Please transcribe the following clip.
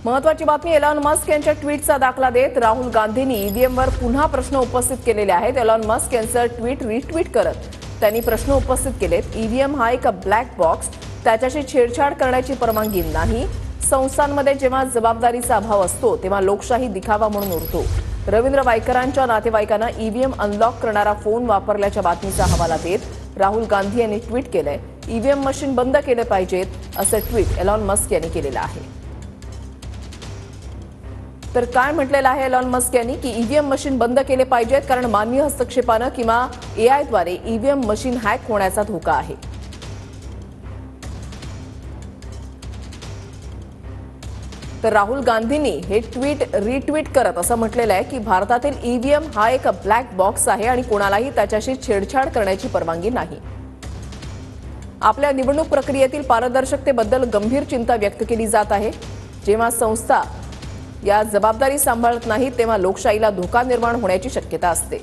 महत्वाची बातमी Elon Musk यांच्या ट्विटचा दाखला देत राहुल गांधींनी ईव्हीएमवर पुन्हा प्रश्न उपस्थित केलेले आहेत। एलॉन मस्क यांचं ट्विट रिट्विट करत त्यांनी प्रश्न उपस्थित केलेत। ईव्हीएम हा एक ब्लॅक बॉक्स, त्याच्याशी छेडछाड करण्याची परवानगी नाही। संस्थांमध्ये जेव्हा जबाबदारीचा अभाव असतो तेव्हा लोकशाही दिखावा म्हणून उरतो। रवींद्र वायकरांच्या नातेवाईकांना ईव्हीएम अनलॉक करणारा फोन वापरल्याच्या बातमीचा हवाला देत राहुल गांधी यांनी ट्विट केलंय, ईव्हीएम मशीन बंद केले पाहिजेत असं ट्विट एलॉन मस्क यांनी केलेलं आहे। तर काय म्हटलेलं आहे एलॉन मस्क यांनी की ईव्हीएम मशीन बंद केले पाहिजेत कारण मानवी हस्तक्षेपाने किंवा एआय द्वारे ईव्हीएम मशीन हॅक होण्याचा धोका आहे। तर राहुल गांधींनी हे ट्विट रिट्विट करत असं म्हटलेलं आहे की भारतातील ईव्हीएम हा एक ब्लॅक बॉक्स आहे आणि कोणालाही त्याच्याशी छेडछाड करण्याची परवानगी नाही। आपल्या निवडणूक प्रक्रियेतील पारदर्शकतेबद्दल गंभीर चिंता व्यक्त केली जात आहे। जेव्हा संस्था या जबाबदारी सांभाळत नाहीत तेव्हा लोकशाहीला धोका निर्माण होण्याची शक्यता असते।